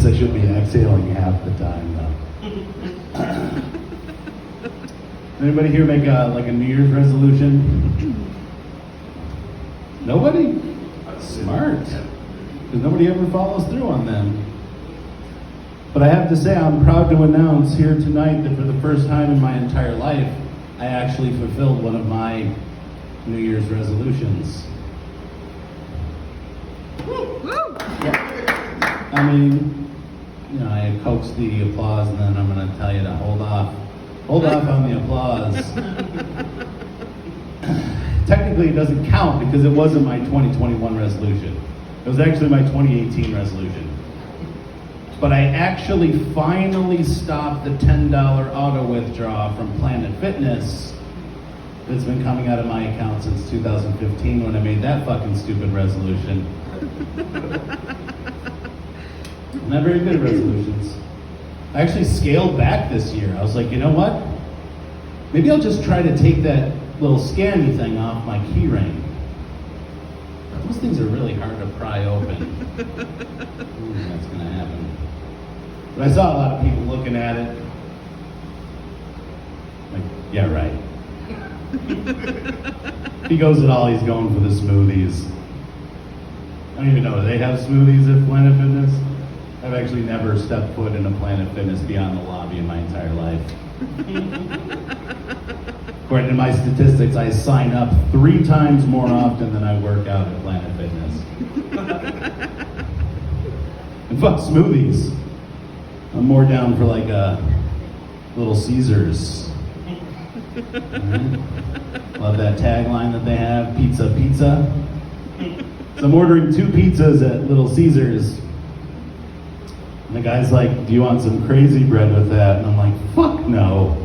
I should be exhaling half the time though. Anybody here make like a New Year's resolution? Nobody? Smart. Because nobody ever follows through on them. But I have to say, I'm proud to announce here tonight that for the first time in my entire life, I actually fulfilled one of my New Year's resolutions. Yeah. I mean, you know, I coaxed the applause, and then I'm going to tell you to hold off. Hold off on the applause. Technically, it doesn't count because it wasn't my 2021 resolution. It was actually my 2018 resolution. But I actually finally stopped the $10 auto withdrawal from Planet Fitness that's been coming out of my account since 2015 when I made that fucking stupid resolution. Not very good resolutions. I actually scaled back this year. I was like, you know what? Maybe I'll just try to take that little scanny thing off my key ring. Those things are really hard to pry open. That's gonna happen. But I saw a lot of people looking at it. Like, yeah, right. If he goes at all, he's going for the smoothies. I don't even know, do they have smoothies at Planet Fitness? I've actually never stepped foot in a Planet Fitness beyond the lobby in my entire life. According to my statistics, I sign up 3 times more often than I work out at Planet Fitness. And fuck smoothies. I'm more down for like a Little Caesars. Right. Love that tagline that they have, pizza, pizza. So I'm ordering 2 pizzas at Little Caesars. And the guy's like, do you want some crazy bread with that? And I'm like, fuck no.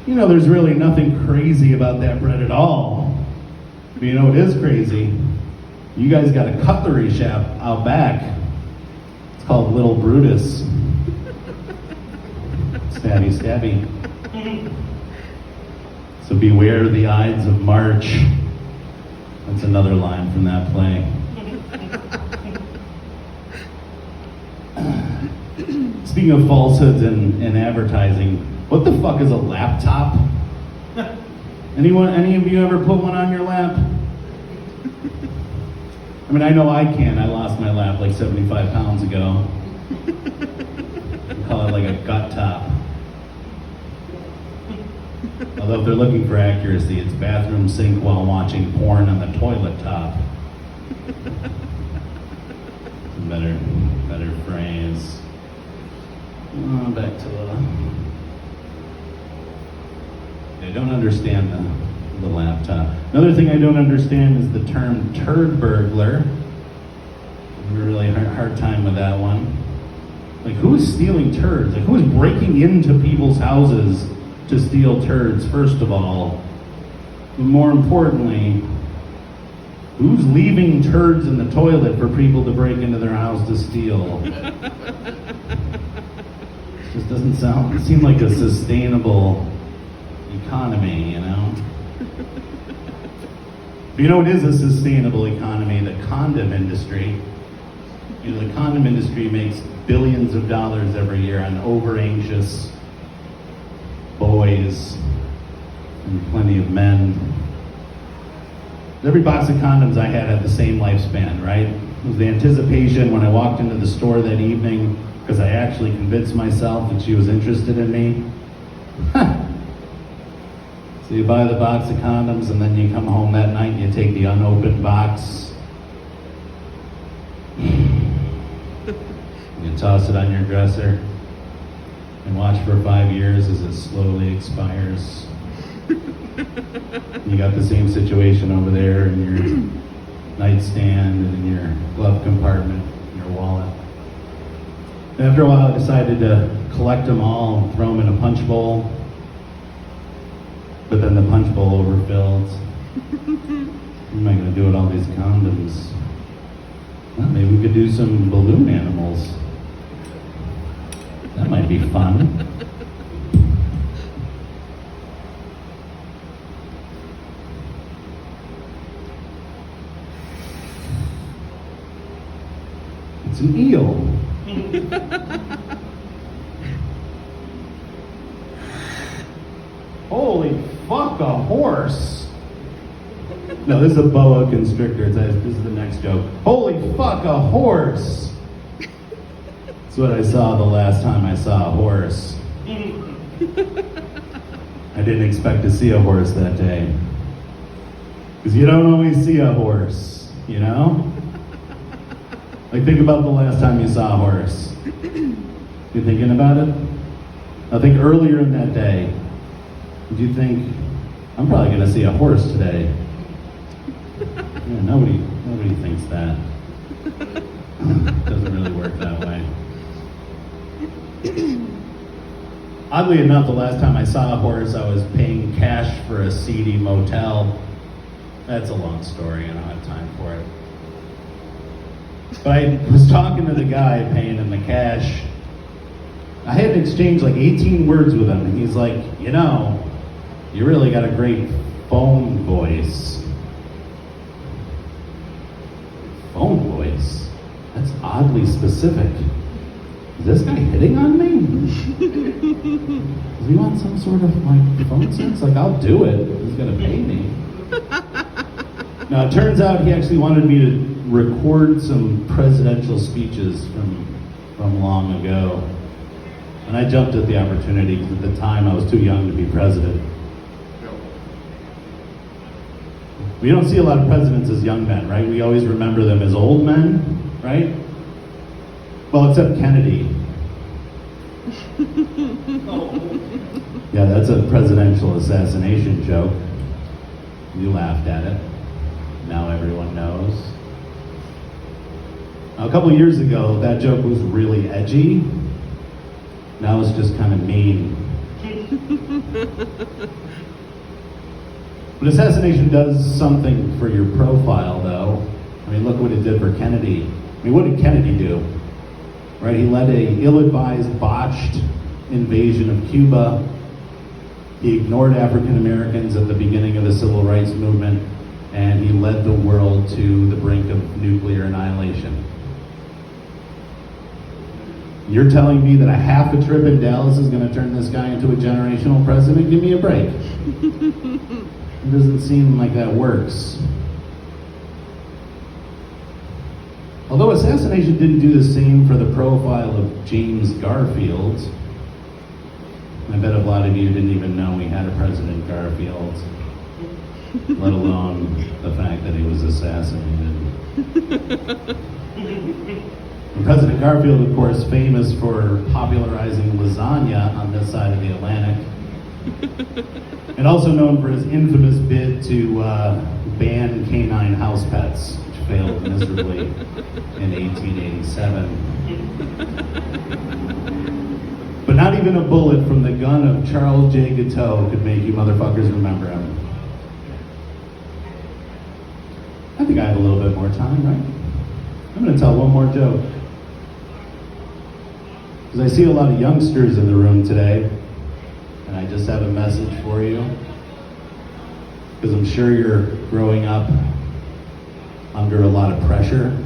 You know, there's really nothing crazy about that bread at all. But you know what is crazy? You guys got a cutlery shop out back. It's called Little Brutus. Stabby, stabby. So beware the Ides of March. That's another line from that play. Speaking of falsehoods and advertising, what the fuck is a laptop? Any of you ever put one on your lap? I mean, I know I can. I lost my lap like 75 pounds ago. We call it like a gut top. Although if they're looking for accuracy, it's bathroom sink while watching porn on the toilet top. Better phrase. Back to I don't understand the laptop. Another thing I don't understand is the term turd burglar. I have a really hard time with that one. Like, who is stealing turds? Like, who is breaking into people's houses to steal turds, first of all? But more importantly, who's leaving turds in the toilet for people to break into their house to steal? Just doesn't seem like a sustainable economy, you know? But you know what is a sustainable economy? The condom industry. You know, the condom industry makes billions of dollars every year on over-anxious boys and plenty of men. Every box of condoms I had the same lifespan, right? It was the anticipation when I walked into the store that evening, because I actually convinced myself that she was interested in me. So you buy the box of condoms and then you come home that night and you take the unopened box. You toss it on your dresser and watch for 5 years as it slowly expires. You got the same situation over there in your nightstand and in your glove compartment, in your wallet. After a while, I decided to collect them all and throw them in a punch bowl. But then the punch bowl overfilled. What am I going to do with all these condoms? Well, maybe we could do some balloon animals. That might be fun. It's an eel. Holy fuck, a horse. No, this is a boa constrictor. This is the next joke. Holy fuck, a horse. That's what I saw the last time I saw a horse. I didn't expect to see a horse that day. Because you don't always see a horse, you know? Like, think about the last time you saw a horse. You thinking about it? I think earlier in that day, did you think, I'm probably going to see a horse today? Yeah, nobody thinks that. Doesn't really work that way. Oddly enough, the last time I saw a horse, I was paying cash for a seedy motel. That's a long story, I don't have time for it. But I was talking to the guy paying him the cash. I had to exchange like 18 words with him, and he's like, you know, you really got a great phone voice. Phone voice? That's oddly specific. Is this guy hitting on me? Does he want some sort of like phone sex? Like, I'll do it. He's gonna pay me. Now, it turns out he actually wanted me to record some presidential speeches from long ago. And I jumped at the opportunity because at the time I was too young to be president. We don't see a lot of presidents as young men, right? We always remember them as old men, right? Well, except Kennedy. Yeah, that's a presidential assassination joke. You laughed at it. Now everyone knows. Now, a couple years ago, that joke was really edgy. Now it's just kind of mean. But assassination does something for your profile, though. I mean, look what it did for Kennedy. I mean, what did Kennedy do? Right, he led a ill-advised, botched invasion of Cuba. He ignored African Americans at the beginning of the Civil Rights Movement, and he led the world to the brink of nuclear annihilation. You're telling me that a half a trip in Dallas is going to turn this guy into a generational president? Give me a break. It doesn't seem like that works. Although assassination didn't do the same for the profile of James Garfield. I bet a lot of you didn't even know we had a President Garfield, let alone the fact that he was assassinated. And President Garfield, of course, famous for popularizing lasagna on this side of the Atlantic, and also known for his infamous bid to ban canine house pets, which failed miserably in 1887. But not even a bullet from the gun of Charles J. Guiteau could make you motherfuckers remember him. I think I have a little bit more time, right? I'm going to tell one more joke. Because I see a lot of youngsters in the room today, and I just have a message for you. Because I'm sure you're growing up under a lot of pressure.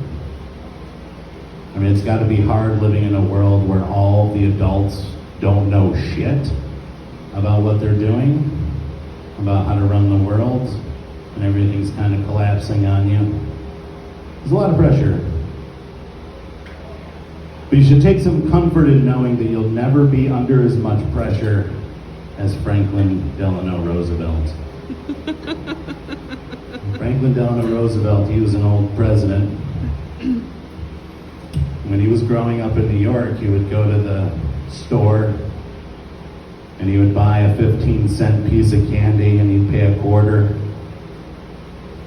I mean, it's got to be hard living in a world where all the adults don't know shit about what they're doing, about how to run the world, and everything's kind of collapsing on you. There's a lot of pressure. But you should take some comfort in knowing that you'll never be under as much pressure as Franklin Delano Roosevelt. Franklin Delano Roosevelt, he was an old president. When he was growing up in New York, he would go to the store and he would buy a 15-cent piece of candy and he'd pay a quarter.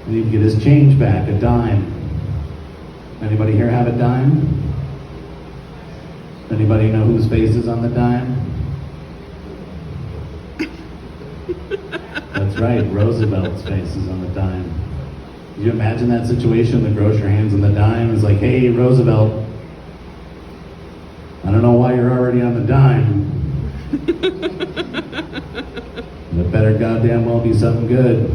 And he'd get his change back, a dime. Anybody here have a dime? Anybody know whose face is on the dime? That's right, Roosevelt's face is on the dime. Did you imagine that situation? The grocer hands him the dime. It's like, hey, Roosevelt, I don't know why you're already on the dime. It better goddamn well be something good.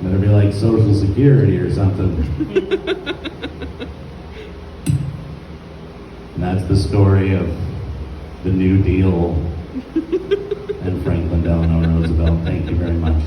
Better be like Social Security or something. And that's the story of the New Deal and Franklin Delano Roosevelt. Thank you very much.